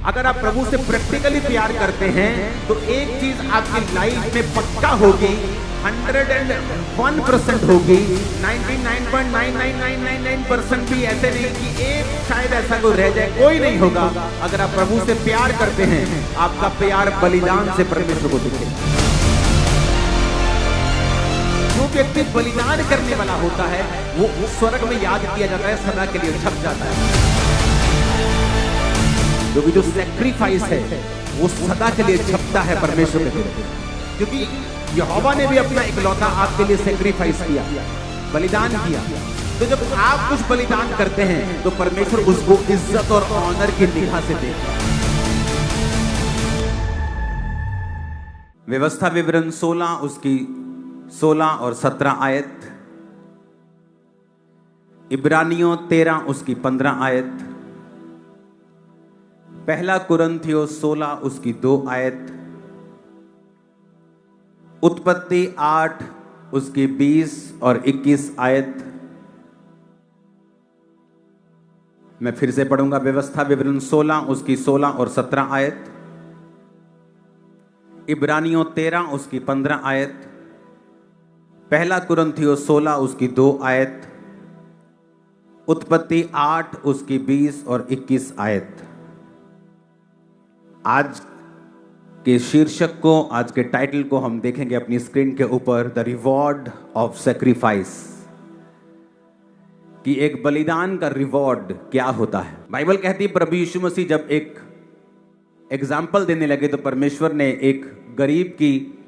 अगर आप प्रभु से प्रैक्टिकली प्यार करते हैं तो एक चीज आपकी लाइफ में पक्का होगी, 101% होगी, 99.99999% भी ऐसे नहीं कि एक शायद ऐसा कोई रह जाए, कोई नहीं होगा। अगर आप प्रभु से प्यार करते हैं, आपका प्यार बलिदान से परमेश्वर को दिखेगा। जो व्यक्ति बलिदान करने वाला होता है वो स्वर्ग में याद किया जाता है, सदा के लिए छप जाता है। क्योंकि जो सैक्रिफाइस है वो सदा के लिए छपता है परमेश्वर के लिए। क्योंकि यहोवा ने भी अपना इकलौता आपके लिए सैक्रिफाइस किया, बलिदान किया। तो जब आप कुछ बलिदान करते हैं तो परमेश्वर उसको इज्जत और ऑनर की निगाह से देखता है। व्यवस्था विवरण 16 उसकी 16 और 17 आयत, इब्रानियों 13 उसकी 15 आयत, पहला कुरिन्थियों 16 उसकी 2 आयत, उत्पत्ति 8 उसकी 20 और 21 आयत। मैं फिर से पढ़ूंगा, व्यवस्था विवरण 16 उसकी 16 और 17 आयत, इब्रानियों 13 उसकी 15 आयत, पहला कुरिन्थियों 16 उसकी 2 आयत, उत्पत्ति 8 उसकी 20 और 21 आयत। आज के शीर्षक को, आज के टाइटल को हम देखेंगे अपनी स्क्रीन के ऊपर, द रिवॉर्ड ऑफ सैक्रिफाइस, कि एक बलिदान का रिवॉर्ड क्या होता है। बाइबल कहती है प्रभु यीशु मसीह जब एक एग्जाम्पल देने लगे तो परमेश्वर ने एक गरीब की,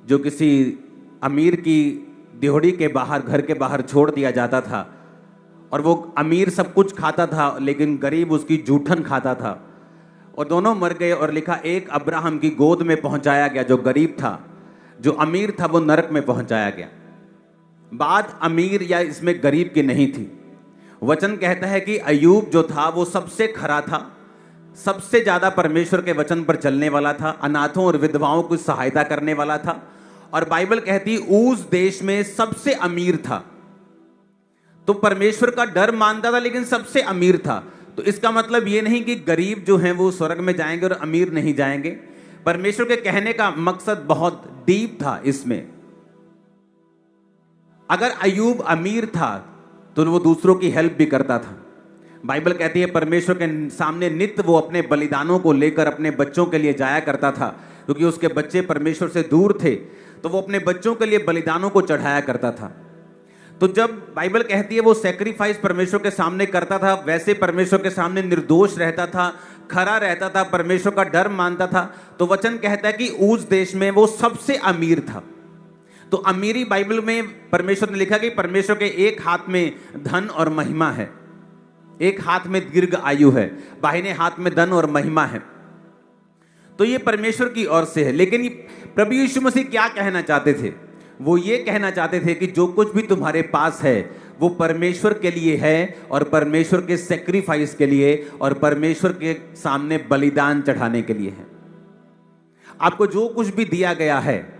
जो किसी अमीर की दिहोड़ी के बाहर, घर के बाहर छोड़ दिया जाता था, और वो अमीर सब कुछ खाता था लेकिन गरीब उसकी जूठन खाता था, और दोनों मर गए। और लिखा एक अब्राहम की गोद में पहुंचाया गया, जो गरीब था, जो अमीर था वो नरक में पहुंचाया गया। बात अमीर या इसमें गरीब की नहीं थी। वचन कहता है कि अय्यूब जो था वो सबसे खरा था, सबसे ज्यादा परमेश्वर के वचन पर चलने वाला था, अनाथों और विधवाओं की सहायता करने वाला था, और बाइबल कहती उस देश में सबसे अमीर था। तो परमेश्वर का डर मानता था लेकिन सबसे अमीर था। तो इसका मतलब ये नहीं कि गरीब जो हैं वो स्वर्ग में जाएंगे और अमीर नहीं जाएंगे। परमेश्वर के कहने का मकसद बहुत डीप था इसमें। अगर अय्यूब अमीर था तो वो दूसरों की हेल्प भी करता था। बाइबल कहती है परमेश्वर के सामने नित्य वो अपने बलिदानों को लेकर अपने बच्चों के लिए जाया करता था, क्योंकि उसके बच्चे परमेश्वर से दूर थे, तो वो अपने बच्चों के लिए बलिदानों को चढ़ाया करता था। तो जब बाइबल कहती है वो सैक्रिफाइस परमेश्वर के सामने करता था, वैसे परमेश्वर के सामने निर्दोष रहता था, खरा रहता था, परमेश्वर का डर मानता था। तो वचन कहता है कि उस देश में वो सबसे अमीर था। तो अमीरी बाइबल में परमेश्वर ने लिखा कि परमेश्वर के एक हाथ में धन और महिमा है, एक हाथ में दीर्घ आयु है, बाहिने हाथ में धन और महिमा है। तो ये परमेश्वर की ओर से है। लेकिन प्रभु यीशु मसीह क्या कहना चाहते थे? वो ये कहना चाहते थे कि जो कुछ भी तुम्हारे पास है वो परमेश्वर के लिए है, और परमेश्वर के सैक्रिफाइस के लिए, और परमेश्वर के सामने बलिदान चढ़ाने के लिए है। आपको जो कुछ भी दिया गया है,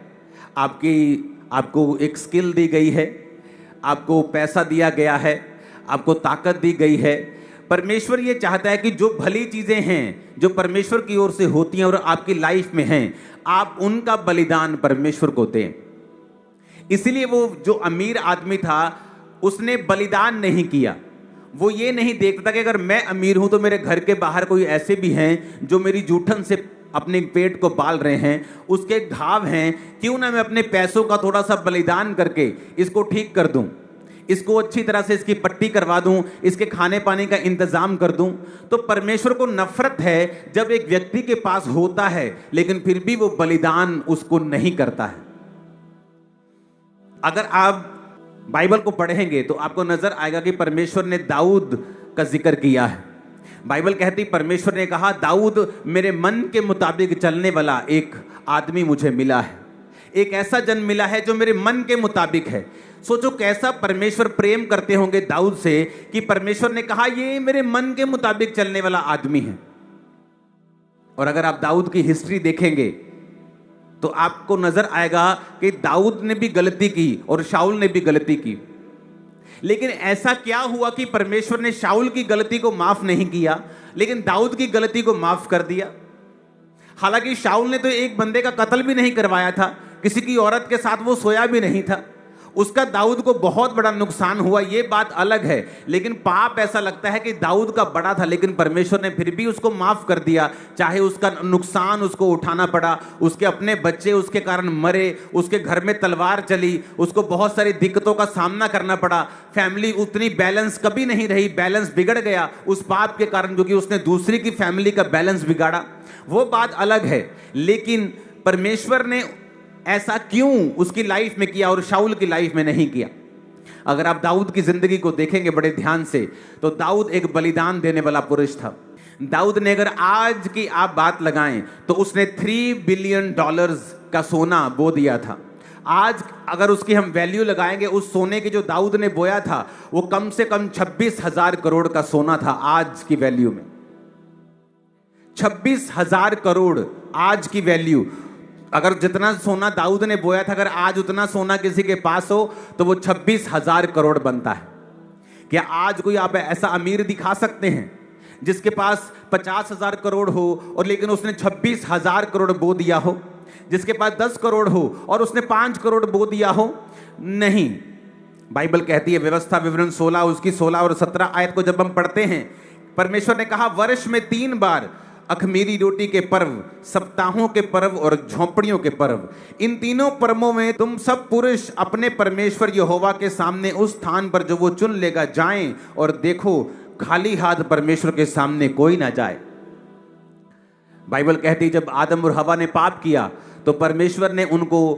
आपको एक स्किल दी गई है, आपको पैसा दिया गया है, आपको ताकत दी गई है। परमेश्वर ये चाहता है कि जो भली चीजें हैं जो परमेश्वर की ओर से होती हैं और आपकी लाइफ में हैं, आप उनका बलिदान परमेश्वर को दें। इसलिए वो जो अमीर आदमी था उसने बलिदान नहीं किया। वो ये नहीं देखता था कि अगर मैं अमीर हूं तो मेरे घर के बाहर कोई ऐसे भी हैं जो मेरी जूठन से अपने पेट को पाल रहे हैं, उसके घाव हैं, क्यों ना मैं अपने पैसों का थोड़ा सा बलिदान करके इसको ठीक कर दूं, इसको अच्छी तरह से इसकी पट्टी करवा दूं, इसके खाने पानी का इंतजाम कर दूं। तो परमेश्वर को नफरत है जब एक व्यक्ति के पास होता है लेकिन फिर भी वो बलिदान उसको नहीं करता है। अगर आप बाइबल को पढ़ेंगे तो आपको नजर आएगा कि परमेश्वर ने दाऊद का जिक्र किया है। बाइबल कहती परमेश्वर ने कहा, दाऊद मेरे मन के मुताबिक चलने वाला एक आदमी मुझे मिला है, एक ऐसा जन मिला है जो मेरे मन के मुताबिक है। सोचो कैसा परमेश्वर प्रेम करते होंगे दाऊद से कि परमेश्वर ने कहा ये मेरे मन के मुताबिक चलने वाला आदमी है। और अगर आप दाऊद की हिस्ट्री देखेंगे तो आपको नजर आएगा कि दाऊद ने भी गलती की और शाऊल ने भी गलती की। लेकिन ऐसा क्या हुआ कि परमेश्वर ने शाऊल की गलती को माफ नहीं किया, लेकिन दाऊद की गलती को माफ कर दिया? हालांकि शाऊल ने तो एक बंदे का कत्ल भी नहीं करवाया था, किसी की औरत के साथ वो सोया भी नहीं था, उसका दाऊद को बहुत बड़ा नुकसान हुआ, ये बात अलग है। लेकिन पाप ऐसा लगता है कि दाऊद का बड़ा था, लेकिन परमेश्वर ने फिर भी उसको माफ कर दिया। चाहे उसका नुकसान उसको उठाना पड़ा, उसके अपने बच्चे उसके कारण मरे, उसके घर में तलवार चली, उसको बहुत सारी दिक्कतों का सामना करना पड़ा, फैमिली उतनी बैलेंस कभी नहीं रही, बैलेंस बिगड़ गया उस पाप के कारण, क्योंकि उसने दूसरी की फैमिली का बैलेंस बिगाड़ा, वो बात अलग है। लेकिन परमेश्वर ने ऐसा क्यों उसकी लाइफ में किया और शाऊल की लाइफ में नहीं किया? अगर आप दाऊद की जिंदगी को देखेंगे बड़े ध्यान से, तो दाऊद एक बलिदान देने वाला पुरुष था। दाऊद ने अगर आज की आप बात लगाएं तो उसने $3 बिलियन का सोना बो दिया था। आज अगर उसकी हम वैल्यू लगाएंगे, उस सोने की जो दाऊद ने बोया था वो कम से कम 26,000 करोड़ का सोना था। आज की वैल्यू में 26,000 करोड़ आज की वैल्यू। अगर जितना सोना दाऊद ने बोया था, अगर आज उतना सोना किसी के पास हो तो वो 26,000 करोड़ बनता है। क्या आज कोई आप ऐसा अमीर दिखा सकते हैं जिसके पास 50,000 करोड़ हो और लेकिन उसने 26,000 करोड़ बो दिया हो? जिसके पास 10 करोड़ हो और उसने 5 करोड़ बो दिया हो? नहीं। बाइबल कहती है, व्यवस्था विवरण 16 उसकी 16 और 17 आयत को जब हम पढ़ते हैं, परमेश्वर ने कहा, वर्ष में 3 बार अख़मीरी रोटी के पर्व, सप्ताहों के पर्व और झोंपड़ियों के पर्व, इन तीनों पर्वों में तुम सब पुरुष अपने परमेश्वर यहोवा के सामने उस स्थान पर जो वो चुन लेगा जाएं, और देखो खाली हाथ परमेश्वर के सामने कोई ना जाए। बाइबल कहती है, जब आदम और हवा ने पाप किया तो परमेश्वर ने उनको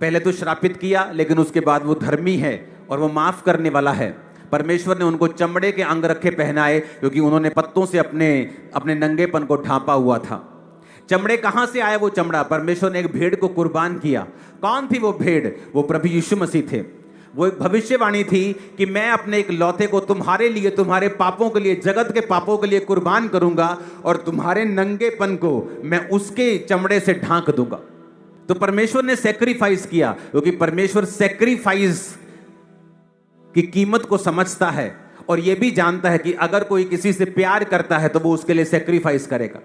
पहले तो श्रापित किया, लेकिन उसके बाद वो धर्मी है और वो माफ करने वाला है। परमेश्वर ने उनको चमड़े के अंगरखे पहनाए, क्योंकि उन्होंने पत्तों से अपने नंगेपन को ढांपा हुआ था। चमड़े कहां से आया? वो चमड़ा परमेश्वर ने एक भेड़ को कुर्बान किया। कौन थी वो भेड़? वो प्रभु यीशु मसीह थे। वो एक भविष्यवाणी थी कि मैं अपने एक लौते को तुम्हारे लिए, तुम्हारे पापों के लिए, जगत के पापों के लिए कुर्बान करूंगा, और तुम्हारे नंगेपन को मैं उसके चमड़े से ढांक दूंगा। तो परमेश्वर ने सैक्रिफाइस किया, क्योंकि परमेश्वर सैक्रिफाइस की कीमत को समझता है और यह भी जानता है कि अगर कोई किसी से प्यार करता है तो वो उसके लिए सैक्रिफाइस करेगा।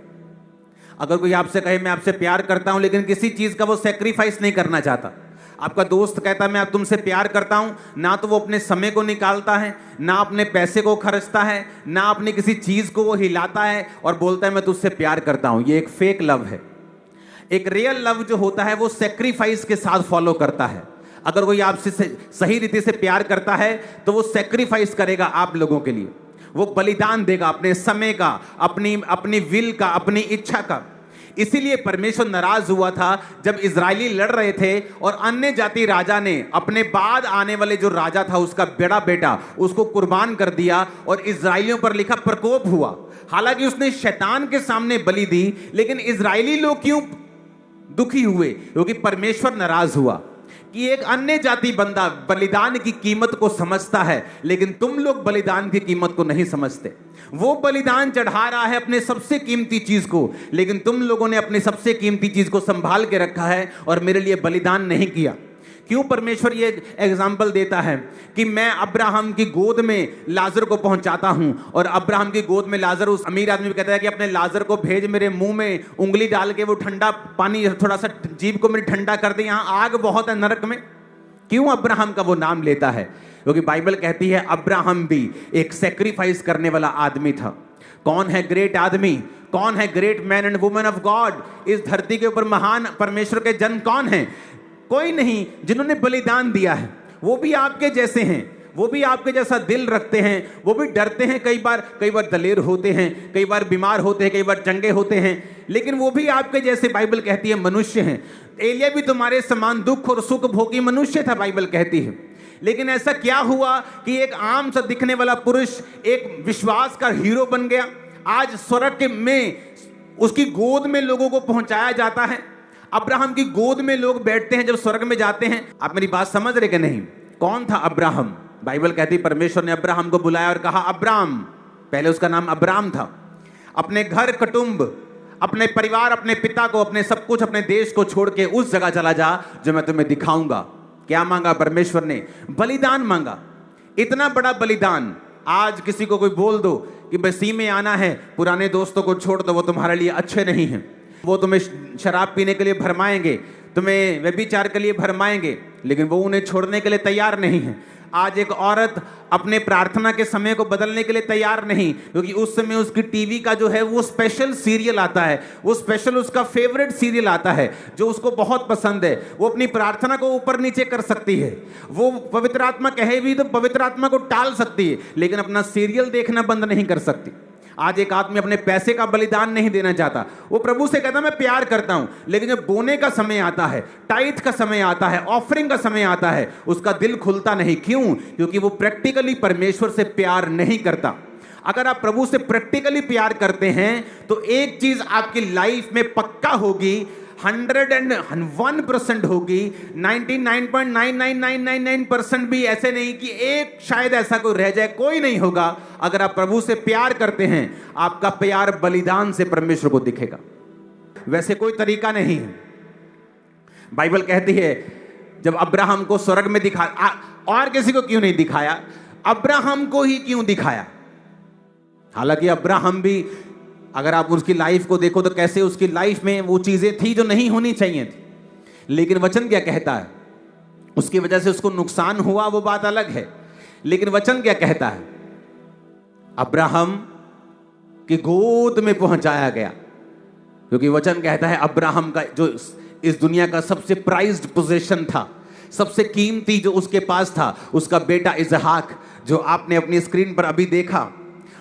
अगर कोई आपसे कहे मैं आपसे प्यार करता हूं, लेकिन किसी चीज का वो सैक्रिफाइस नहीं करना चाहता, आपका दोस्त कहता है मैं आप तुमसे प्यार करता हूं, ना तो वो अपने समय को निकालता है, ना अपने पैसे को खर्चता है, ना अपनी किसी चीज को वो हिलाता है और बोलता है मैं तुझसे प्यार करता हूं। ये एक फेक लव है। एक रियल लव जो होता है वो सैक्रिफाइस के साथ फॉलो करता है। अगर कोई आपसे सही रीति से प्यार करता है तो वो सैक्रिफाइस करेगा आप लोगों के लिए, वो बलिदान देगा अपने समय का, अपनी विल का, अपनी इच्छा का। इसीलिए परमेश्वर नाराज हुआ था जब इजरायली लड़ रहे थे और अन्य जाति राजा ने अपने बाद आने वाले जो राजा था उसका बड़ा बेटा उसको कुर्बान कर दिया और इजरायलियों पर लिखा प्रकोप हुआ। हालांकि उसने शैतान के सामने बलि दी, लेकिन इजरायली लोग क्यों दुखी हुए? क्योंकि परमेश्वर नाराज हुआ कि एक अन्य जाति बंदा बलिदान की कीमत को समझता है, लेकिन तुम लोग बलिदान की कीमत को नहीं समझते। वो बलिदान चढ़ा रहा है अपने सबसे कीमती चीज को, लेकिन तुम लोगों ने अपनी सबसे कीमती चीज को संभाल के रखा है और मेरे लिए बलिदान नहीं किया। क्यों परमेश्वर ये एग्जाम्पल देता है कि मैं अब्राहम की गोद में लाजर को पहुंचाता हूं, और अब्राहम की गोद में लाजर, उस अमीर आदमी कहता है कि अपने लाजर को भेज, मेरे मुंह में उंगली डाल के वो ठंडा पानी थोड़ा सा जीभ को मेरी ठंडा कर दे, यहां आग बहुत है नरक में। क्यों अब्राहम का वो नाम लेता है? क्योंकि बाइबल कहती है अब्राहम भी एक सेक्रीफाइस करने वाला आदमी था। कौन है ग्रेट आदमी? कौन है great man and women of God? इस धरती के ऊपर महान परमेश्वर के जन कौन है? कोई नहीं, जिन्होंने बलिदान दिया है। वो भी आपके जैसे हैं, वो भी आपके जैसा दिल रखते हैं, वो भी डरते हैं, कई बार दलेर होते हैं, कई बार बीमार होते हैं, कई बार चंगे होते हैं, लेकिन वो भी आपके जैसे बाइबल कहती है मनुष्य हैं। एलिया भी तुम्हारे समान दुख और सुख भोगी मनुष्य था, बाइबल कहती है। लेकिन ऐसा क्या हुआ कि एक आम सा दिखने वाला पुरुष एक विश्वास का हीरो बन गया। आज स्वर्ग में उसकी गोद में लोगों को पहुंचाया जाता है। अब्राहम की गोद में लोग बैठते हैं जब स्वर्ग में जाते हैं। आप मेरी बात समझ रहे कि नहीं? कौन था अब्राहम? बाइबल कहती परमेश्वर ने अब्राहम को बुलाया और कहा अब्राम, पहले उसका नाम अब्राम था, अपने घर कुटुंब, अपने परिवार, अपने पिता को, अपने सब कुछ, अपने देश को छोड़ के उस जगह चला जा जो मैं तुम्हें दिखाऊंगा। क्या मांगा परमेश्वर ने? बलिदान मांगा। इतना बड़ा बलिदान। आज किसी को कोई बोल दो कि बसी में आना है, पुराने दोस्तों को छोड़ दो, वो तुम्हारे लिए अच्छे नहीं हैं, वो तुम्हें शराब पीने के लिए भरमाएंगे, तुम्हें व्यभिचार के लिए भरमाएंगे, लेकिन वो उन्हें छोड़ने के लिए तैयार नहीं है। आज एक औरत अपने प्रार्थना के समय को बदलने के लिए तैयार नहीं, क्योंकि उस समय उसकी टीवी का जो है वो स्पेशल सीरियल आता है, वो स्पेशल उसका फेवरेट सीरियल आता है जो उसको बहुत पसंद है। वो अपनी प्रार्थना को ऊपर नीचे कर सकती है, वो पवित्र आत्मा कहे भी तो पवित्र आत्मा को टाल सकती है, लेकिन अपना सीरियल देखना बंद नहीं कर सकती। आज एक आदमी अपने पैसे का बलिदान नहीं देना चाहता, वो प्रभु से कहता मैं प्यार करता हूं, लेकिन जब बोने का समय आता है, टाइथ का समय आता है, ऑफरिंग का समय आता है, उसका दिल खुलता नहीं। क्यों? क्योंकि वो प्रैक्टिकली परमेश्वर से प्यार नहीं करता। अगर आप प्रभु से प्रैक्टिकली प्यार करते हैं तो एक चीज आपकी लाइफ में पक्का होगी, 101% होगी, 99.99999% भी ऐसे नहीं कि एक शायद ऐसा कोई रह जाए, कोई नहीं होगा। अगर आप प्रभु से प्यार करते हैं, आपका प्यार बलिदान से परमेश्वर को दिखेगा, वैसे कोई तरीका नहीं है। बाइबल कहती है जब अब्राहम को स्वर्ग में दिखा, और किसी को क्यों नहीं दिखाया, अब्राहम को ही क्यों दिखाया? हालांकि अब्राहम भी, अगर आप उसकी लाइफ को देखो तो कैसे उसकी लाइफ में वो चीजें थी जो नहीं होनी चाहिए थी, लेकिन वचन क्या कहता है, उसकी वजह से उसको नुकसान हुआ, वो बात अलग है, लेकिन वचन क्या कहता है, अब्राहम की गोद में पहुंचाया गया। क्योंकि वचन कहता है अब्राहम का जो इस दुनिया का सबसे प्राइज्ड पोजीशन था, सबसे कीमती जो उसके पास था, उसका बेटा इसहाक, जो आपने अपनी स्क्रीन पर अभी देखा,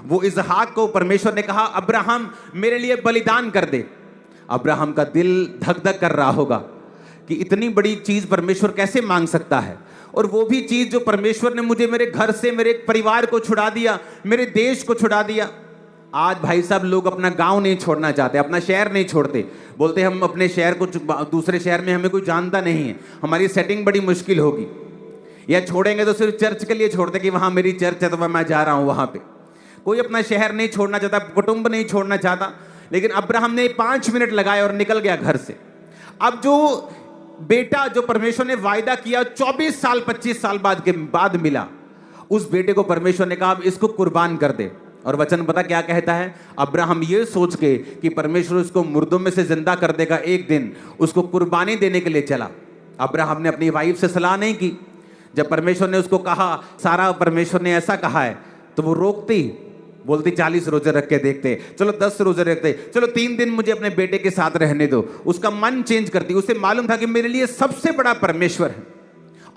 वो इसहाक को परमेश्वर ने कहा अब्राहम मेरे लिए बलिदान कर दे। अब्राहम का दिल धक धक कर रहा होगा कि इतनी बड़ी चीज परमेश्वर कैसे मांग सकता है, और वो भी चीज जो परमेश्वर ने मुझे मेरे घर से, मेरे परिवार को छुड़ा दिया, मेरे देश को छुड़ा दिया। आज भाई साहब लोग अपना गांव नहीं छोड़ना चाहते, अपना शहर नहीं छोड़ते, बोलते हम अपने शहर को, दूसरे शहर में हमें कोई जानता नहीं है, हमारी सेटिंग बड़ी मुश्किल होगी, या छोड़ेंगे तो सिर्फ चर्च के लिए छोड़ते कि वहां मेरी चर्च है तो मैं जा रहा हूं वहां पे। कोई अपना शहर नहीं छोड़ना चाहता, कुटुंब नहीं छोड़ना चाहता, लेकिन अब्राहम ने 5 मिनट लगाए और निकल गया घर से। अब जो बेटा जो परमेश्वर ने वायदा किया 24 साल 25 साल बाद मिला, उस बेटे को परमेश्वर ने कहा अब इसको कुर्बान कर दे। और वचन पता क्या कहता है, अब्राहम ये सोच के कि परमेश्वर उसको मुर्दों में से जिंदा कर देगा एक दिन, उसको कुर्बानी देने के लिए चला। अब्राहम ने अपनी वाइफ से सलाह नहीं की। जब परमेश्वर ने उसको कहा, सारा परमेश्वर ने ऐसा कहा है, तो वो रोकती, बोलती 40 रोजे रख के देखते, चलो 10 रोजे रखते, चलो 3 दिन मुझे अपने बेटे के साथ रहने दो। उसका मन चेंज करती। उसे मालूम था कि मेरे लिए सबसे बड़ा परमेश्वर है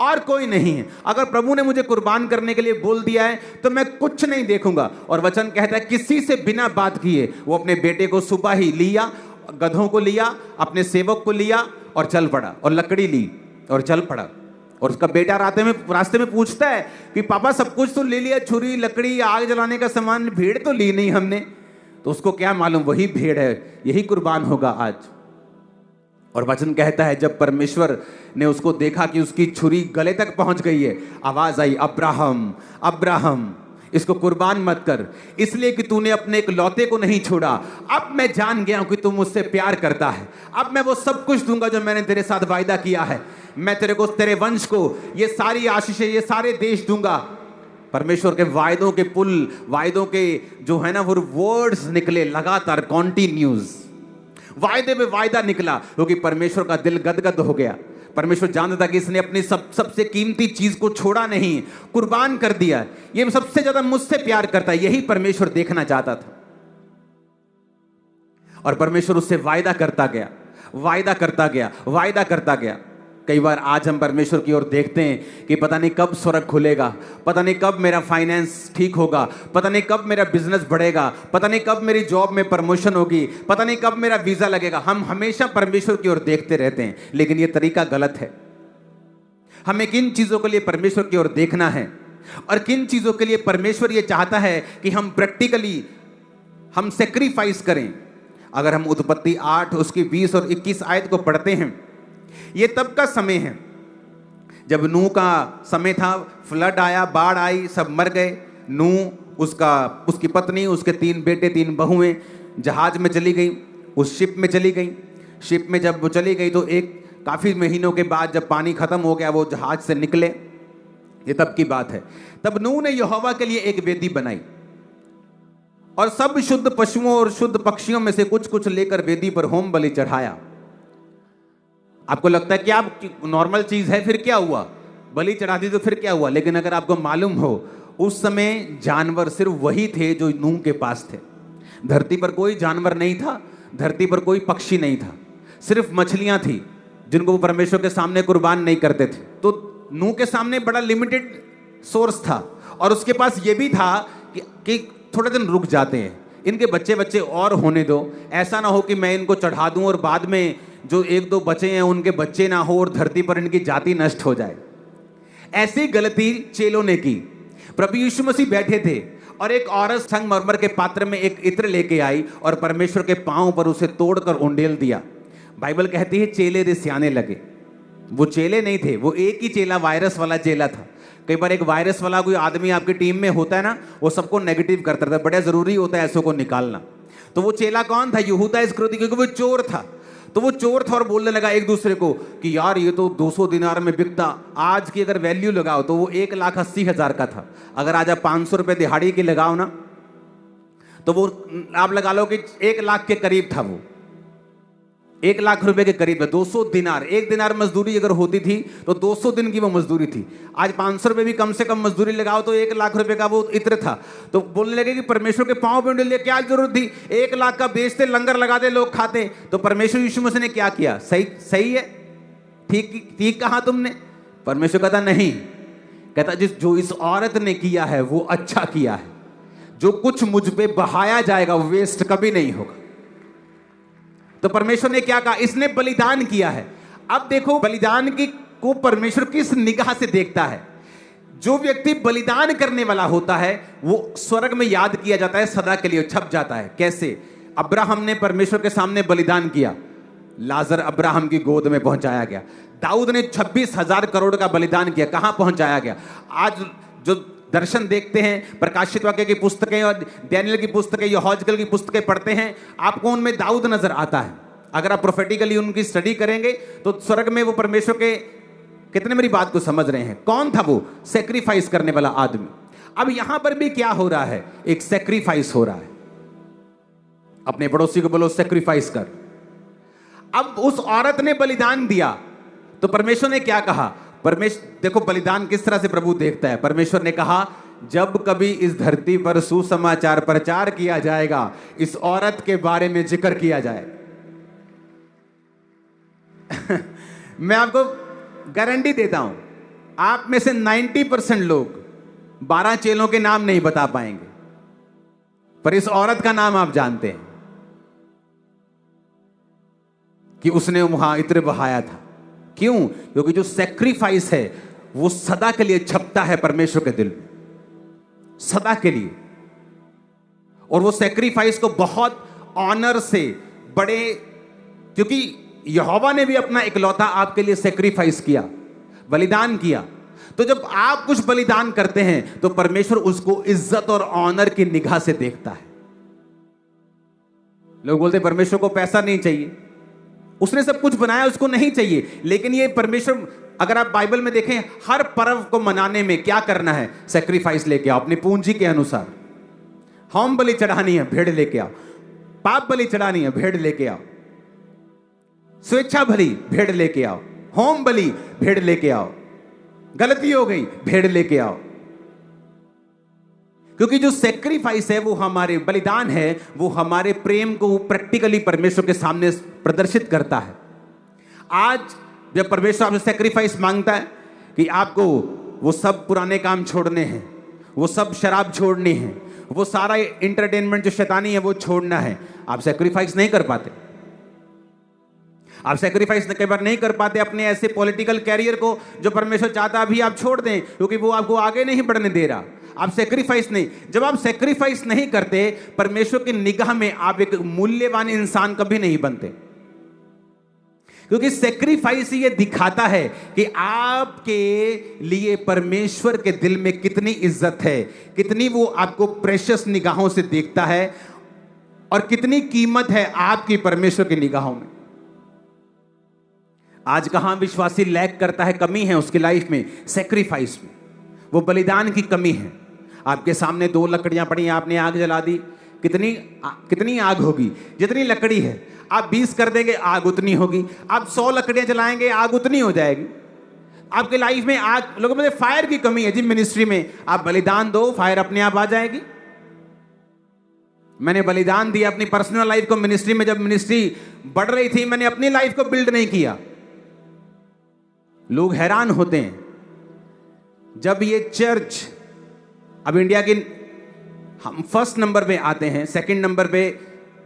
और कोई नहीं है। अगर प्रभु ने मुझे कुर्बान करने के लिए बोल दिया है तो मैं कुछ नहीं देखूंगा। और वचन कहता है किसी से बिना बात किए वो अपने बेटे को सुबह ही लिया, गधों को लिया, अपने सेवक को लिया और चल पड़ा, और लकड़ी ली और चल पड़ा। और उसका बेटा रास्ते में पूछता है कि पापा सब कुछ तो ले लिया, छुरी, लकड़ी, आग जलाने का सामान, भेड़ तो ली नहीं हमने। तो उसको क्या मालूम वही भेड़ है, यही कुर्बान होगा आज। और वचन कहता है जब परमेश्वर ने उसको देखा कि उसकी छुरी गले तक पहुंच गई है, आवाज आई, अब्राहम अब्राहम इसको कुर्बान मत कर, इसलिए कि तूने अपने एक लौते को नहीं छोड़ा। अब मैं जान गया हूं कि तू मुझसे प्यार करता है। अब मैं वो सब कुछ दूंगा जो मैंने तेरे साथ वायदा किया है। मैं तेरे को, तेरे वंश को ये सारी आशीषें, ये सारे देश दूंगा। परमेश्वर के वायदों के पुल, वायदों के जो है ना वो वर्ड्स निकले लगातार, कॉन्टिन्यूज, वायदे पे वायदा निकला, क्योंकि परमेश्वर का दिल गदगद हो गया। परमेश्वर जानता था कि इसने अपनी सबसे कीमती चीज को छोड़ा नहीं, कुर्बान कर दिया। ये सबसे ज्यादा मुझसे प्यार करता है, यही परमेश्वर देखना चाहता था। और परमेश्वर उससे वायदा करता गया, वायदा करता गया, वायदा करता गया। कई बार आज हम परमेश्वर की ओर देखते हैं कि पता नहीं कब स्वर्ग खुलेगा, पता नहीं कब मेरा फाइनेंस ठीक होगा, पता नहीं कब मेरा बिजनेस बढ़ेगा, पता नहीं कब मेरी जॉब में प्रमोशन होगी, पता नहीं कब मेरा वीजा लगेगा। हम हमेशा परमेश्वर की ओर देखते रहते हैं, लेकिन यह तरीका गलत है। हमें किन चीजों के लिए परमेश्वर की ओर देखना है और किन चीजों के लिए परमेश्वर यह चाहता है कि हम प्रैक्टिकली हम सेक्रीफाइस करें। अगर हम उत्पत्ति 8 उसकी 20 और 21 आयत को पढ़ते हैं, ये तब का समय है जब नूह का समय था। फ्लड आया, बाढ़ आई, सब मर गए। नूह, उसकी पत्नी, उसके 3 बेटे 3 बहुएं जहाज में चली गई, उस शिप में चली गई। शिप में जब वो चली गई तो एक काफ़ी महीनों के बाद जब पानी ख़त्म हो गया वो जहाज से निकले। ये तब की बात है। तब नूह ने यहोवा के लिए एक वेदी बनाई और सब शुद्ध पशुओं और शुद्ध पक्षियों में से कुछ कुछ लेकर वेदी पर होम बलि चढ़ाया। आपको लगता है कि आप नॉर्मल चीज है, फिर क्या हुआ, बलि चढ़ा दी तो फिर क्या हुआ? लेकिन अगर आपको मालूम हो, उस समय जानवर सिर्फ वही थे जो नूह के पास थे। धरती पर कोई जानवर नहीं था, धरती पर कोई पक्षी नहीं था, सिर्फ मछलियां थी जिनको वो परमेश्वर के सामने कुर्बान नहीं करते थे। तो नूह के सामने बड़ा लिमिटेड सोर्स था और उसके पास ये भी था कि थोड़े दिन रुक जाते हैं, इनके बच्चे बच्चे और होने दो, ऐसा ना हो कि मैं इनको चढ़ा दूं और बाद में जो एक दो बचे हैं उनके बच्चे ना हो और धरती पर इनकी जाति नष्ट हो जाए। ऐसी गलती चेलों ने की। प्रभु यीशु मसीह बैठे थे और एक औरत संगमरमर के पात्र में एक इत्र लेके आई और परमेश्वर के पांव पर उसे तोड़कर उंडेल दिया। बाइबल कहती है चेले रिसियाने लगे। वो चेले नहीं थे, वो एक ही चेला वायरस वाला चेला था। कई बार एक वायरस वाला कोई आदमी आपकी टीम में होता है ना, वो सबको नेगेटिव करता था, बड़ा जरूरी होता है ऐसों को निकालना। तो वो चेला कौन था? यहूदा इस्करियोती, क्योंकि वो चोर था। तो वो चोर था और बोलने लगा एक दूसरे को कि यार ये तो 200 दिनार में बिकता, आज की अगर वैल्यू लगाओ तो वो 1,80,000 का था। अगर आज आप 500 रुपए दिहाड़ी की लगाओ ना, तो वो आप लगा लो कि 1 लाख के करीब था। वो 1 लाख रुपए के करीब है। 200 दिनार, 1 दिनार मजदूरी अगर होती थी तो 200 दिन की वो मजदूरी थी। आज 500 रुपए भी कम से कम मजदूरी लगाओ तो 1 लाख रुपए का वो इत्र था। तो बोलने लगे कि परमेश्वर के पांव पे उंडेल, क्या जरूरत थी? 1 लाख का बेचते, लंगर लगाते, लोग खाते। तो परमेश्वर यीशु मसीह ने क्या किया? सही है, ठीक कहा तुमने। परमेश्वर कहता नहीं, कहता जो इस औरत ने किया है वो अच्छा किया है। जो कुछ मुझ पे बहाया जाएगा वो वेस्ट कभी नहीं होगा। तो परमेश्वर ने क्या कहा? इसने बलिदान किया है। अब देखो बलिदान की को परमेश्वर किस निगाह से देखता है। जो व्यक्ति बलिदान करने वाला होता है वो स्वर्ग में याद किया जाता है, सदा के लिए छप जाता है। कैसे? अब्राहम ने परमेश्वर के सामने बलिदान किया, लाजर अब्राहम की गोद में पहुंचाया गया। दाऊद ने 26,000 करोड़ का बलिदान किया, कहां पहुंचाया गया? आज जो दर्शन देखते हैं, प्रकाशित वाक्य की पुस्तकें और डैनियल की पुस्तकें, यहोजकल की पुस्तकें पढ़ते हैं, आपको उनमें दाऊद नजर आता है। अगर आप प्रोफेटिकली उनकी स्टडी करेंगे तो स्वर्ग में वो परमेश्वर के, कितने मेरी बात को समझ रहे हैं? कौन था वो? सेक्रीफाइस करने वाला आदमी। अब यहां पर भी क्या हो रहा है? एक सेक्रीफाइस हो रहा है। अपने पड़ोसी को बोलो सेक्रीफाइस कर। अब उस औरत ने बलिदान दिया तो परमेश्वर ने क्या कहा? देखो बलिदान किस तरह से प्रभु देखता है। परमेश्वर ने कहा जब कभी इस धरती पर सुसमाचार प्रचार किया जाएगा, इस औरत के बारे में जिक्र किया जाएगा। मैं आपको गारंटी देता हूं, आप में से 90% लोग 12 चेलों के नाम नहीं बता पाएंगे, पर इस औरत का नाम आप जानते हैं कि उसने वहां इत्र बहाया था। क्यों? क्योंकि जो सैक्रिफाइस है वो सदा के लिए छपता है परमेश्वर के दिल में, सदा के लिए। और वो सैक्रिफाइस को बहुत ऑनर से, बड़े, क्योंकि यहोवा ने भी अपना इकलौता आपके लिए सैक्रिफाइस किया, बलिदान किया। तो जब आप कुछ बलिदान करते हैं तो परमेश्वर उसको इज्जत और ऑनर की निगाह से देखता है। लोग बोलते परमेश्वर को पैसा नहीं चाहिए, उसने सब कुछ बनाया, उसको नहीं चाहिए। लेकिन ये परमेश्वर, अगर आप बाइबल में देखें, हर पर्व को मनाने में क्या करना है? सैक्रिफाइस लेके आओ अपनी पूंजी के अनुसार। होम बलि चढ़ानी है, भेड़ लेके आओ। पाप बलि चढ़ानी है, भेड़ लेके आओ। स्वेच्छा बलि, भेड़ लेके आओ। होम बलि, भेड़ लेके आओ। गलती हो गई, भेड़ लेके आओ। क्योंकि जो सेक्रीफाइस है, वो हमारे बलिदान है, वो हमारे प्रेम को प्रैक्टिकली परमेश्वर के सामने प्रदर्शित करता है। आज जब परमेश्वर आपसे सेक्रीफाइस मांगता है कि आपको वो सब पुराने काम छोड़ने हैं, वो सब शराब छोड़नी है, वो सारा इंटरटेनमेंट जो शैतानी है वो छोड़ना है, आप सेक्रीफाइस नहीं कर पाते। आप सेक्रीफाइस कई बार नहीं कर पाते अपने ऐसे पॉलिटिकल कैरियर को जो परमेश्वर चाहता अभी आप छोड़ दें, क्योंकि वो आपको आगे नहीं बढ़ने दे रहा। आप सेक्रीफाइस नहीं, जब आप सेक्रीफाइस नहीं करते, परमेश्वर की निगाह में आप एक मूल्यवान इंसान कभी नहीं बनते। क्योंकि सेक्रीफाइस ये दिखाता है कि आपके लिए परमेश्वर के दिल में कितनी इज्जत है, कितनी वो आपको प्रेशियस निगाहों से देखता है, और कितनी कीमत है आपकी परमेश्वर की निगाहों में। आज कहां विश्वासी लैग करता है, कमी है उसकी लाइफ में? सेक्रीफाइस में। वो बलिदान की कमी है। आपके सामने 2 लकड़ियां पड़ी हैं, आपने आग जला दी, कितनी आग होगी? जितनी लकड़ी है। आप 20 कर देंगे, आग उतनी होगी। आप 100 लकड़ियां जलाएंगे, आग उतनी हो जाएगी। आपके लाइफ में आग, लोगों में फायर की कमी है जी मिनिस्ट्री में। आप बलिदान दो, फायर अपने आप आ जाएगी। मैंने बलिदान दिया अपनी पर्सनल लाइफ को मिनिस्ट्री में। जब मिनिस्ट्री बढ़ रही थी, मैंने अपनी लाइफ को बिल्ड नहीं किया। लोग हैरान होते हैं जब ये चर्च, अब इंडिया की हम फर्स्ट नंबर पे आते हैं, सेकंड नंबर पे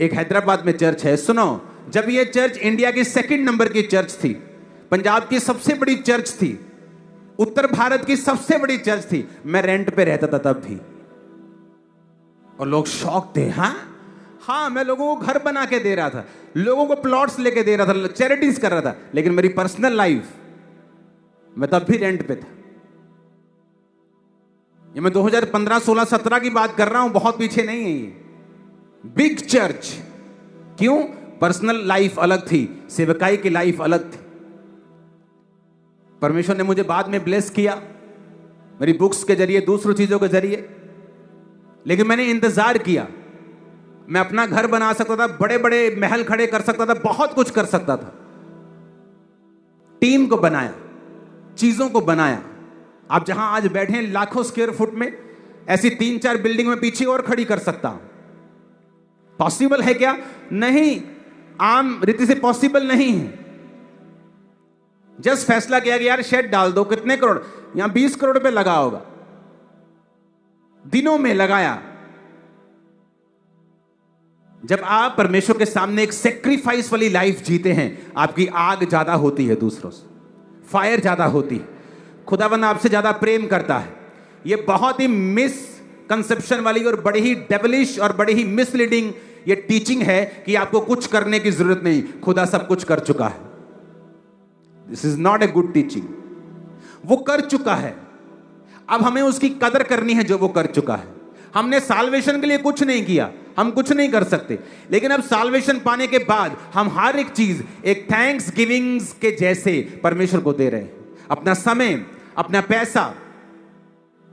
एक हैदराबाद में चर्च है। सुनो, जब ये चर्च इंडिया की सेकंड नंबर की चर्च थी, पंजाब की सबसे बड़ी चर्च थी, उत्तर भारत की सबसे बड़ी चर्च थी, मैं रेंट पे रहता था तब भी। और लोग शॉक थे। हाँ, मैं लोगों को घर बना के दे रहा था, लोगों को प्लॉट्स लेके दे रहा था, चैरिटीज कर रहा था, लेकिन मेरी पर्सनल लाइफ, मैं तब भी रेंट पे था। ये मैं 2015, 16, 17 की बात कर रहा हूं, बहुत पीछे नहीं है ये। Big church. क्यों? पर्सनल लाइफ अलग थी, सेवकाई की लाइफ अलग थी। परमेश्वर ने मुझे बाद में ब्लेस किया, मेरी बुक्स के जरिए, दूसरी चीजों के जरिए, लेकिन मैंने इंतजार किया। मैं अपना घर बना सकता था, बड़े बड़े महल खड़े कर सकता था, बहुत कुछ कर सकता था। टीम को बनाया, चीजों को बनाया। आप जहां आज बैठे हैं लाखों स्क्वायर फुट में, ऐसी 3-4 बिल्डिंग में पीछे और खड़ी कर सकता हूं। पॉसिबल है क्या? नहीं, आम रीति से पॉसिबल नहीं है। जस्ट फैसला किया कि यार शेड डाल दो, कितने करोड़? यहां 20 करोड़ रुपए लगा होगा, दिनों में लगाया। जब आप परमेश्वर के सामने एक सेक्रीफाइस वाली लाइफ जीते हैं, आपकी आग ज्यादा होती है, दूसरों से फायर ज्यादा होती है, खुदावंद आपसे ज्यादा प्रेम करता है। यह बहुत ही मिसकंसेप्शन वाली और बड़ी ही डेविलिश और बड़ी ही मिसलीडिंग ये टीचिंग है कि आपको कुछ करने की जरूरत नहीं, खुदा सब कुछ कर चुका है। This is not a good teaching. वो कर चुका है, अब हमें उसकी कदर करनी है जो वो कर चुका है। हमने साल्वेशन के लिए कुछ नहीं किया, हम कुछ नहीं कर सकते, लेकिन अब साल्वेशन पाने के बाद हम हर एक चीज एक थैंक्स गिविंग्स के जैसे परमेश्वर को दे रहे हैं। अपना समय, अपना पैसा,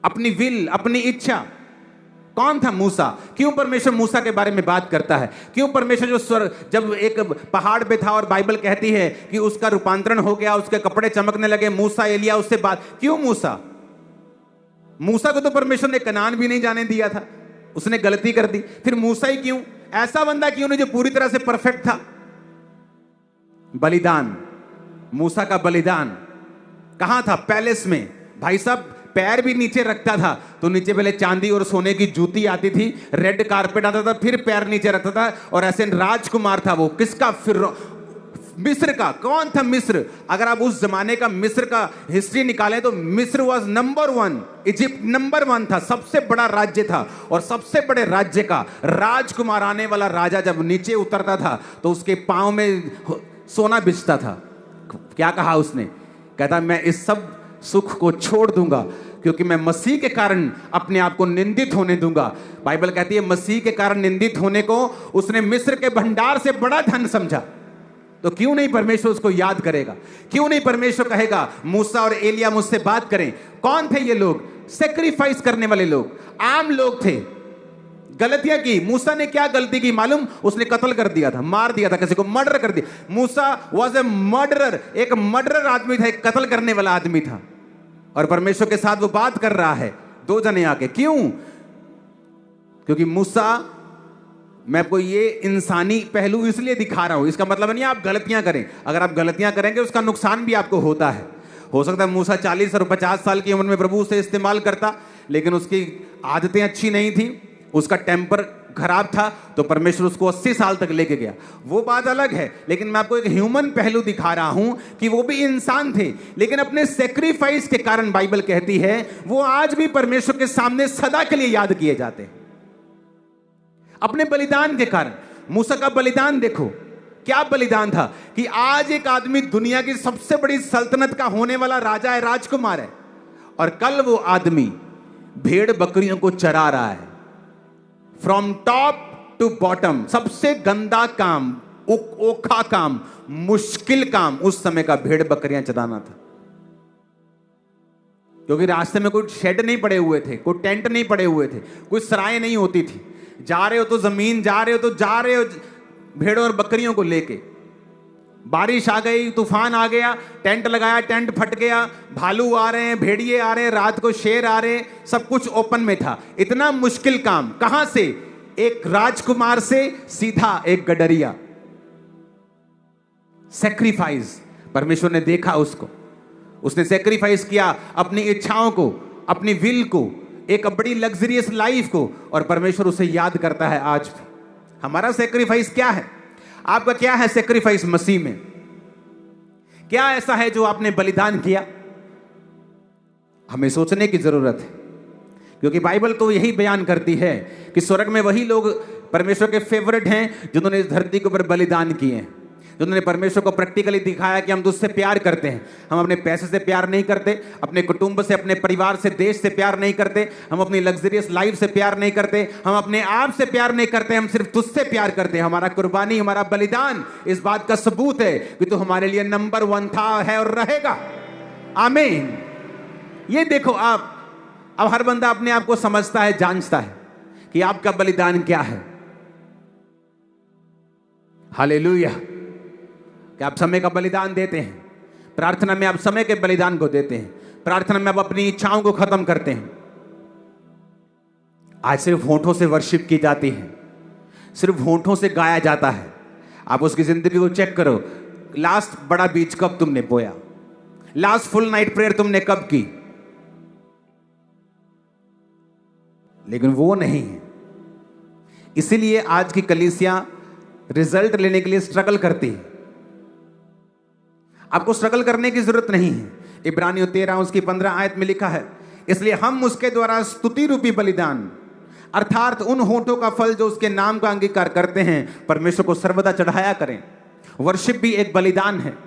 अपनी विल, अपनी इच्छा। कौन था मूसा? क्यों परमेश्वर मूसा के बारे में बात करता है? क्यों परमेश्वर जो जब एक पहाड़ पे था और बाइबल कहती है कि उसका रूपांतरण हो गया, उसके कपड़े चमकने लगे, मूसा एलिया उससे बात, क्यों मूसा? मूसा को तो परमेश्वर ने कनान भी नहीं जाने दिया था, उसने गलती कर दी। फिर मूसा ही क्यों? ऐसा बंदा क्यों नहीं जो पूरी तरह से परफेक्ट था? बलिदान, मूसा का बलिदान कहां था? पैलेस में। भाई साहब, पैर भी नीचे रखता था तो नीचे पहले चांदी और सोने की जूती आती थी, रेड कारपेट आता था, फिर पैर नीचे रखता था, और ऐसे राजकुमार था वो। किसका? फिर मिस्र का। कौन था मिस्र? अगर आप उस जमाने का मिस्र का हिस्ट्री निकालें तो मिस्र वाज नंबर 1, इजिप्ट नंबर 1 था, सबसे बड़ा राज्य था। और सबसे बड़े राज्य का राजकुमार आने वाला राजा जब नीचे उतरता था तो उसके पांव में सोना बिछता था। क्या कहा उसने? कहता मैं इस सब सुख को छोड़ दूंगा क्योंकि मैं मसीह के कारण अपने आप को निंदित होने दूंगा। बाइबल कहती है मसीह के कारण निंदित होने को उसने मिस्र के भंडार से बड़ा धन समझा। तो क्यों नहीं परमेश्वर उसको याद करेगा? क्यों नहीं परमेश्वर कहेगा मूसा और एलिया मुझसे बात करें? कौन थे ये लोग? सेक्रीफाइस करने वाले लोग, आम लोग थे। गलतियां की। मूसा ने क्या गलती की मालूम? उसने कत्ल कर दिया था, मार दिया था, किसी को मर्डर कर दिया। मूसा वाज ए मर्डरर, एक मर्डरर आदमी था, एक कत्ल करने वाला आदमी था। और परमेश्वर के साथ वो बात कर रहा है, 2 जने आके। क्यों? क्योंकि मूसा, मैं आपको ये इंसानी पहलू इसलिए दिखा रहा हूं, इसका मतलब नहीं आप गलतियां करें। अगर आप गलतियां करेंगे उसका नुकसान भी आपको होता है। हो सकता है मूसा 40 और 50 साल की उम्र में प्रभु उसे इस्तेमाल करता, लेकिन उसकी आदतें अच्छी नहीं थी, उसका टेम्पर खराब था, तो परमेश्वर उसको 80 साल तक लेके गया। वो बात अलग है, लेकिन मैं आपको एक ह्यूमन पहलू दिखा रहा हूं कि वो भी इंसान थे, लेकिन अपने सेक्रीफाइस के कारण बाइबल कहती है वो आज भी परमेश्वर के सामने सदा के लिए याद किए जाते हैं, अपने बलिदान के कारण। मूसा का बलिदान देखो, क्या बलिदान था कि आज एक आदमी दुनिया की सबसे बड़ी सल्तनत का होने वाला राजा है, राजकुमार है, और कल वो आदमी भेड़ बकरियों को चरा रहा है। फ्रॉम टॉप टू बॉटम, सबसे गंदा काम, ओखा काम, मुश्किल काम उस समय का भेड़ बकरियां चराना था। क्योंकि रास्ते में कोई शेड नहीं पड़े हुए थे, कोई टेंट नहीं पड़े हुए थे, कोई सराय नहीं होती थी। जा रहे हो तो जमीन, जा रहे हो भेड़ों और बकरियों को लेके। बारिश आ गई, तूफान आ गया, टेंट लगाया, टेंट फट गया, भालू आ रहे हैं, भेड़िए आ रहे हैं, रात को शेर आ रहे हैं, सब कुछ ओपन में था। इतना मुश्किल काम कहां से? एक राजकुमार से सीधा एक गडरिया। सेक्रीफाइस, परमेश्वर ने देखा उसको, उसने सेक्रीफाइस किया अपनी इच्छाओं को, अपनी विल को, एक बड़ी लग्जरियस लाइफ को, और परमेश्वर उसे याद करता है आज भी। हमारा सेक्रीफाइस क्या है? आपका क्या है सेक्रीफाइस मसीह में? क्या ऐसा है जो आपने बलिदान किया? हमें सोचने की जरूरत है, क्योंकि बाइबल तो यही बयान करती है कि स्वर्ग में वही लोग परमेश्वर के फेवरेट हैं जिन्होंने इस धरती के ऊपर बलिदान किए हैं, जिन्होंने परमेश्वर को प्रैक्टिकली दिखाया कि हम तुझसे प्यार करते हैं। हम अपने पैसे से प्यार नहीं करते, अपने कुटुंब से, अपने परिवार से, देश से प्यार नहीं करते, हम अपनी लग्जरियस लाइफ से प्यार नहीं करते, हम अपने आप से प्यार नहीं करते, हम सिर्फ तुझसे प्यार करते हैं। हमारा कुर्बानी, हमारा बलिदान इस बात का सबूत है कि तू हमारे लिए नंबर 1 था, है और रहेगा। आमीन। ये देखो, आप अब हर बंदा अपने आप को समझता है, जानता है कि आपका बलिदान क्या है। हालेलुया। कि आप समय का बलिदान देते हैं, प्रार्थना में आप समय के बलिदान को देते हैं, प्रार्थना में आप अपनी इच्छाओं को खत्म करते हैं। आज सिर्फ होंठों से वर्शिप की जाती है, सिर्फ होंठों से गाया जाता है। आप उसकी जिंदगी को चेक करो, लास्ट बड़ा बीज कब तुमने बोया? लास्ट फुल नाइट प्रेयर तुमने कब की? लेकिन वो नहीं है। इसीलिए आज की कलीसिया रिजल्ट लेने के लिए स्ट्रगल करती है। आपको स्ट्रगल करने की जरूरत नहीं है। इब्रानियों 13 उसकी 15 आयत में लिखा है, इसलिए हम उसके द्वारा स्तुति रूपी बलिदान, अर्थात उन होठों का फल जो उसके नाम का अंगीकार करते हैं, परमेश्वर को सर्वदा चढ़ाया करें। वर्शिप भी एक बलिदान है,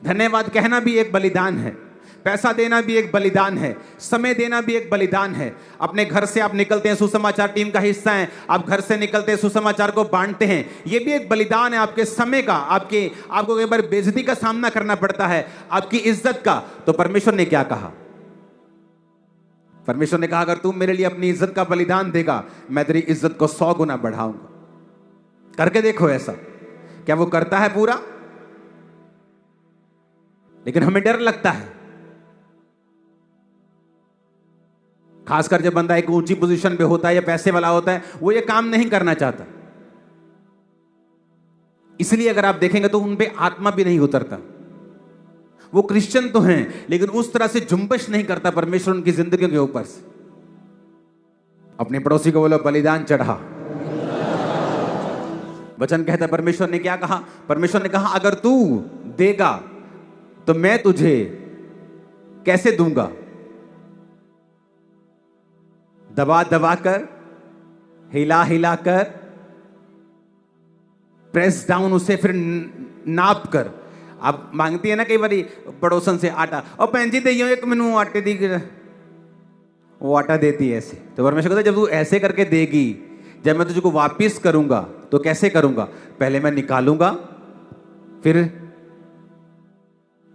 धन्यवाद कहना भी एक बलिदान है, पैसा देना भी एक बलिदान है, समय देना भी एक बलिदान है। अपने घर से आप निकलते हैं, सुसमाचार टीम का हिस्सा हैं, आप घर से निकलते हैं, सुसमाचार को बांटते हैं, ये भी एक बलिदान है आपके समय का। आपको कई बार बेइज्जती का सामना करना पड़ता है, आपकी इज्जत का। तो परमेश्वर ने क्या कहा? परमेश्वर ने कहा, अगर तू मेरे लिए अपनी इज्जत का बलिदान देगा, मैं तेरी इज्जत को 100 गुना बढ़ाऊंगा। करके देखो ऐसा। क्या वो करता है पूरा? लेकिन हमें डर लगता है, खासकर जब बंदा एक ऊंची पोजीशन पे होता है या पैसे वाला होता है, वो ये काम नहीं करना चाहता। इसलिए अगर आप देखेंगे तो उन पे आत्मा भी नहीं उतरता। वो क्रिश्चियन तो हैं, लेकिन उस तरह से जुम्बश नहीं करता परमेश्वर उनकी जिंदगी के ऊपर से। अपने पड़ोसी को बोलो, बलिदान चढ़ा। वचन कहता है, परमेश्वर ने क्या कहा? परमेश्वर ने कहा, अगर तू देगा तो मैं तुझे कैसे दूंगा? दबा दबा कर, हिला हिला कर, प्रेस डाउन, उसे फिर नाप कर। आप मांगती है ना कई बारी पड़ोसन से आटा, और भैन जी दइयो एक मैनू आटे दी, वो आटा देती है ऐसे। तो परमेश्वर कहता है, जब तू ऐसे करके देगी, जब मैं तुझको वापिस करूंगा तो कैसे करूंगा? पहले मैं निकालूंगा, फिर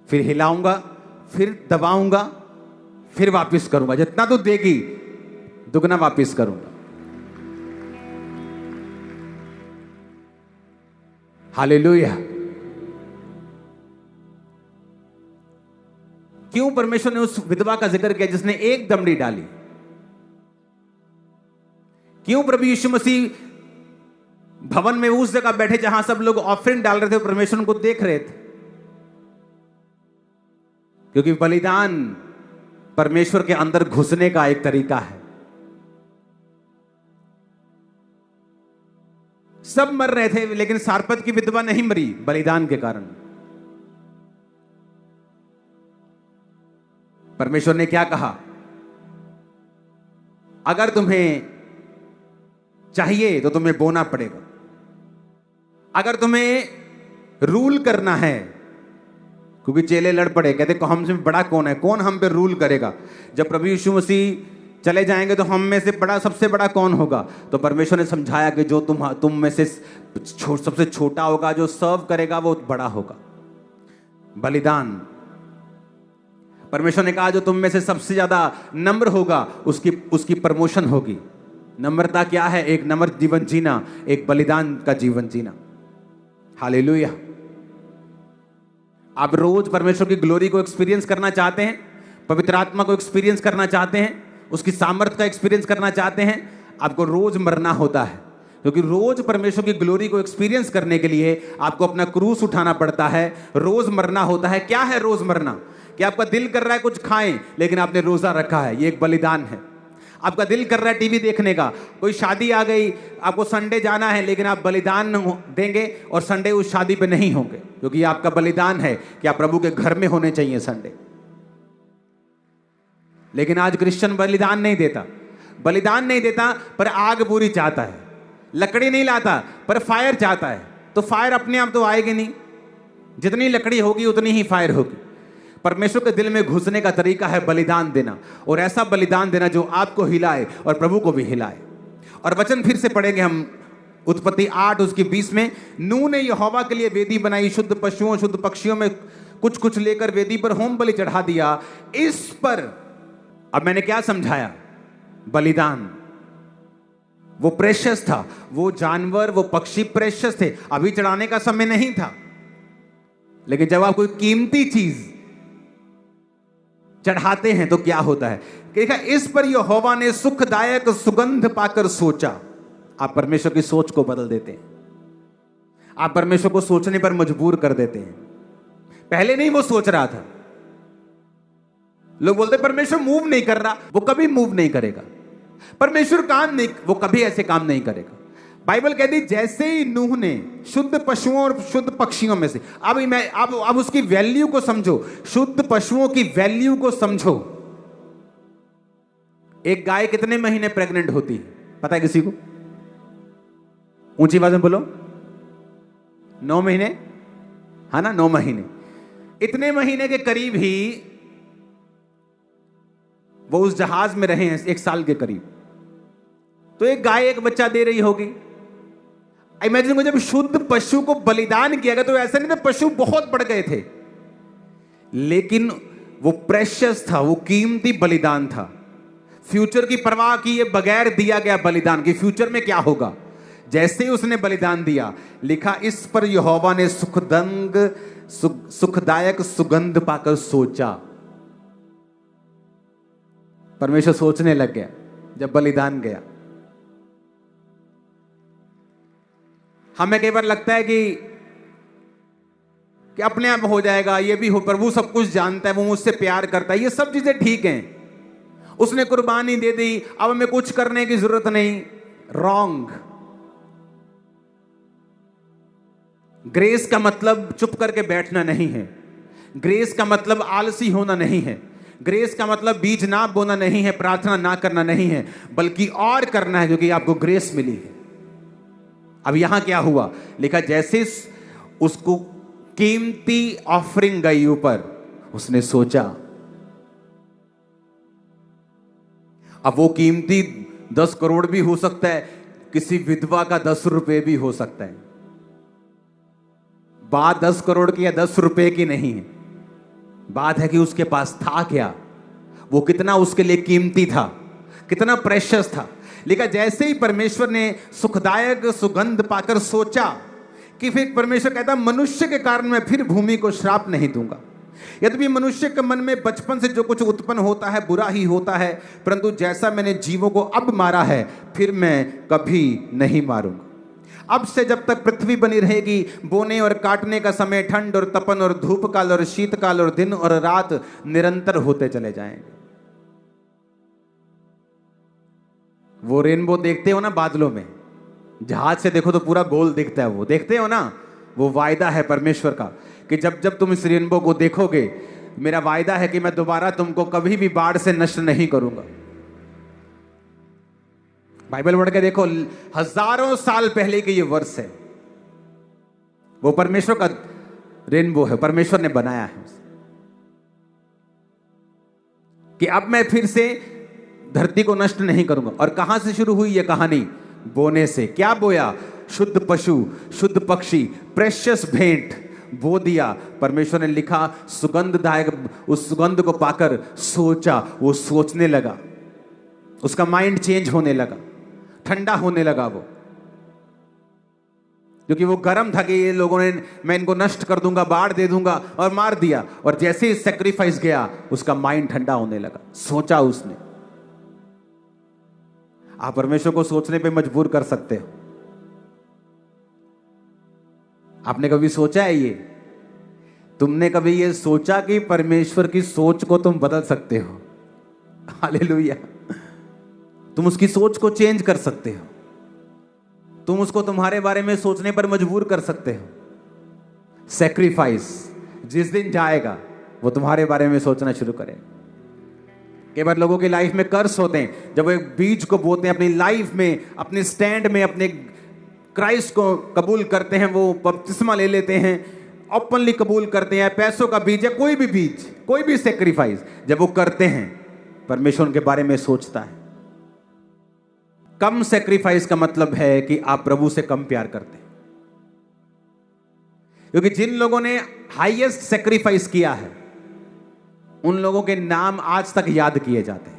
हिलाऊंगा, फिर दबाऊंगा, फिर वापिस करूंगा। जितना तू देगी दुगना वापिस करूंगा। हालेलुया। क्यों परमेश्वर ने उस विधवा का जिक्र किया जिसने एक दमड़ी डाली? क्यों प्रभु यीशु मसीह भवन में उस जगह बैठे जहां सब लोग ऑफरिंग डाल रहे थे, परमेश्वर उनको देख रहे थे? क्योंकि बलिदान परमेश्वर के अंदर घुसने का एक तरीका है। सब मर रहे थे, लेकिन सारपत की विधवा नहीं मरी बलिदान के कारण। परमेश्वर ने क्या कहा? अगर तुम्हें चाहिए तो तुम्हें बोना पड़ेगा। अगर तुम्हें रूल करना है, क्योंकि चेले लड़ पड़े, कहते हमसे बड़ा कौन है, कौन हम पे रूल करेगा? जब प्रभु यीशु मसीह चले जाएंगे तो हम में से बड़ा, सबसे बड़ा कौन होगा? तो परमेश्वर ने समझाया कि जो तुम में से सबसे छोटा होगा, जो सर्व करेगा वो बड़ा होगा। बलिदान। परमेश्वर ने कहा जो तुम में से सबसे ज्यादा नम्र होगा उसकी प्रमोशन होगी। नम्रता क्या है? एक नम्र जीवन जीना, एक बलिदान का जीवन जीना। हालेलुया। आप रोज परमेश्वर की ग्लोरी को एक्सपीरियंस करना चाहते हैं, पवित्र आत्मा को एक्सपीरियंस करना चाहते हैं, उसकी सामर्थ का एक्सपीरियंस करना चाहते हैं, आपको रोज मरना होता है। क्योंकि रोज परमेश्वर की ग्लोरी को एक्सपीरियंस करने के लिए आपको अपना क्रूस उठाना पड़ता है, रोज मरना होता है। क्या है रोज मरना? कि आपका दिल कर रहा है कुछ खाएं लेकिन आपने रोजा रखा है, ये एक बलिदान है। आपका दिल कर रहा है टीवी देखने का, कोई शादी आ गई, आपको संडे जाना है लेकिन आप बलिदान देंगे और संडे उस शादी पे नहीं होंगे, क्योंकि ये आपका बलिदान है कि आप प्रभु के घर में होने चाहिए संडे। लेकिन आज क्रिश्चियन बलिदान नहीं देता, बलिदान नहीं देता पर आग पूरी चाहता है, लकड़ी नहीं लाता पर फायर चाहता है। तो फायर अपने आप तो आएगी नहीं, जितनी लकड़ी होगी उतनी ही फायर होगी। परमेश्वर के दिल में घुसने का तरीका है बलिदान देना, और ऐसा बलिदान देना जो आपको हिलाए और प्रभु को भी हिलाए। और वचन फिर से पढ़ेंगे हम, उत्पत्ति 8 उसकी 20 में। नूह ने यहोवा के लिए वेदी बनाई, शुद्ध पशुओं शुद्ध पक्षियों में कुछ कुछ लेकर वेदी पर होम बलि चढ़ा दिया। इस पर अब मैंने क्या समझाया? बलिदान वो प्रेशियस था, वो जानवर वो पक्षी प्रेशियस थे। अभी चढ़ाने का समय नहीं था, लेकिन जब आप कोई कीमती चीज चढ़ाते हैं तो क्या होता है? देखा, इस पर यहोवा ने सुखदायक सुगंध पाकर सोचा। आप परमेश्वर की सोच को बदल देते हैं, आप परमेश्वर को सोचने पर मजबूर कर देते हैं। पहले नहीं वो सोच रहा था। लोग बोलते परमेश्वर मूव नहीं कर रहा, वो कभी मूव नहीं करेगा। परमेश्वर काम नहीं, वो कभी ऐसे काम नहीं करेगा। बाइबल कहती जैसे ही नूह ने शुद्ध पशुओं और शुद्ध पक्षियों में से, अब उसकी वैल्यू को समझो, शुद्ध पशुओं की वैल्यू को समझो। एक गाय कितने महीने प्रेग्नेंट होती है पता है किसी को? ऊंची आवाज में बोलो। 9 महीने, है ना? 9 महीने। इतने महीने के करीब ही वो उस जहाज में रहे हैं, 1 साल के करीब। तो एक गाय एक बच्चा दे रही होगी। इमेजिन को जब शुद्ध पशु को बलिदान किया गया तो ऐसा नहीं था पशु बहुत बढ़ गए थे, लेकिन वो प्रेशियस था, वो कीमती बलिदान था। फ्यूचर की परवाह किए बगैर दिया गया बलिदान कि फ्यूचर में क्या होगा। जैसे ही उसने बलिदान दिया, लिखा इस पर यहोवा ने सुखदायक सुगंध पाकर सोचा। परमेश्वर सोचने लग गया जब बलिदान गया। हमें कई बार लगता है कि अपने आप हो जाएगा, ये भी हो, प्रभु सब कुछ जानता है, वो मुझसे प्यार करता है, ये सब चीजें ठीक हैं, उसने कुर्बानी दे दी, अब हमें कुछ करने की जरूरत नहीं। रॉन्ग। ग्रेस का मतलब चुप करके बैठना नहीं है, ग्रेस का मतलब आलसी होना नहीं है, ग्रेस का मतलब बीज ना बोना नहीं है, प्रार्थना ना करना नहीं है, बल्कि और करना है क्योंकि आपको ग्रेस मिली है। अब यहां क्या हुआ? लिखा जैसे उसको कीमती ऑफरिंग गई ऊपर, उसने सोचा। अब वो कीमती 10 करोड़ भी हो सकता है, किसी विधवा का 10 रुपए भी हो सकता है। बात 10 करोड़ की या 10 रुपए की नहीं है, बात है कि उसके पास था क्या, वो कितना उसके लिए कीमती था, कितना प्रेशियस था। लिखा जैसे ही परमेश्वर ने सुखदायक सुगंध पाकर सोचा कि फिर परमेश्वर कहता मनुष्य के कारण मैं फिर भूमि को श्राप नहीं दूंगा। यद्यपि मनुष्य के मन में बचपन से जो कुछ उत्पन्न होता है बुरा ही होता है, परंतु जैसा मैंने जीवों को अब मारा है फिर मैं कभी नहीं मारूंगा। अब से जब तक पृथ्वी बनी रहेगी, बोने और काटने का समय, ठंड और तपन और धूप काल और शीतकाल और दिन और रात निरंतर होते चले जाएंगे। वो रेनबो देखते हो ना बादलों में, जहाज से देखो तो पूरा गोल दिखता है, वो देखते हो ना, वो वायदा है परमेश्वर का कि जब जब तुम इस रेनबो को देखोगे, मेरा वायदा है कि मैं दोबारा तुमको कभी भी बाढ़ से नष्ट नहीं करूंगा। बाइबल पढ़ के देखो, हजारों साल पहले के ये वर्ष है, वो परमेश्वर का रेनबो है, परमेश्वर ने बनाया है कि अब मैं फिर से धरती को नष्ट नहीं करूंगा। और कहां से शुरू हुई ये कहानी? बोने से। क्या बोया? शुद्ध पशु, शुद्ध पक्षी, प्रेशियस भेंट, बो दिया, परमेश्वर ने लिखा सुगंधदायक, उस सुगंध को पाकर सोचा, वो सोचने लगा, उसका माइंड चेंज होने लगा, ठंडा होने लगा वो, क्योंकि वो गर्म था कि ये लोगों ने, मैं इनको नष्ट कर दूंगा, बाढ़ दे दूंगा, और मार दिया। और जैसे ही सैक्रिफाइस गया, उसका माइंड ठंडा होने लगा, सोचा उसने। आप परमेश्वर को सोचने पे मजबूर कर सकते हो। आपने कभी सोचा है ये? तुमने कभी ये सोचा कि परमेश्वर की सोच को तुम बदल सकते हो? हालेलुया। तुम उसकी सोच को चेंज कर सकते हो, तुम उसको तुम्हारे बारे में सोचने पर मजबूर कर सकते हो। सैक्रिफाइस जिस दिन जाएगा, वो तुम्हारे बारे में सोचना शुरू करेगा। कई बार लोगों की लाइफ में कर्स होते हैं, जब वो एक बीज को बोते हैं अपनी लाइफ में, अपने स्टैंड में, अपने क्राइस्ट को कबूल करते हैं, वो बपतिस्मा ले लेते हैं, ओपनली कबूल करते हैं, पैसों का बीज है, कोई भी बीज, कोई भी सैक्रिफाइस जब वो करते हैं, परमेश्वर उनके बारे में सोचता है। कम सैक्रिफाइस का मतलब है कि आप प्रभु से कम प्यार करते हैं, क्योंकि जिन लोगों ने हाईएस्ट सैक्रिफाइस किया है, उन लोगों के नाम आज तक याद किए जाते हैं।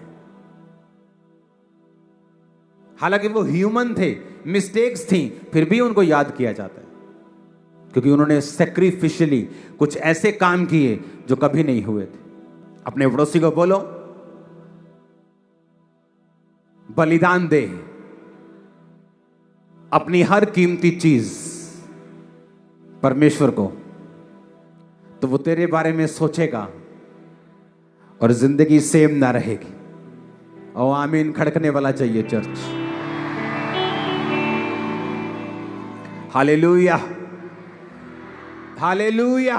हालांकि वो ह्यूमन थे, मिस्टेक्स थी, फिर भी उनको याद किया जाता है, क्योंकि उन्होंने सैक्रिफिशियली कुछ ऐसे काम किए जो कभी नहीं हुए थे। अपने पड़ोसी को बोलो, बलिदान दे अपनी हर कीमती चीज परमेश्वर को, तो वो तेरे बारे में सोचेगा और जिंदगी सेम ना रहेगी। और आमीन खड़कने वाला चाहिए चर्च। Hallelujah, hallelujah.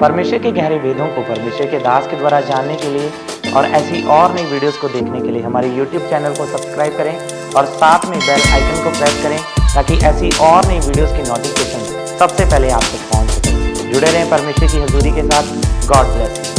परमेश्वर के गहरे वेदों को परमेश्वर के दास के द्वारा जानने के लिए और ऐसी और नई वीडियोस को देखने के लिए हमारे YouTube चैनल को सब्सक्राइब करें और साथ में बेल आइकन को प्रेस करें, ताकि ऐसी और नई वीडियोस की नोटिफिकेशन सबसे पहले आप तक पहुंच सके। जुड़े रहें परमेश्वर की हजूरी के साथ। God bless you.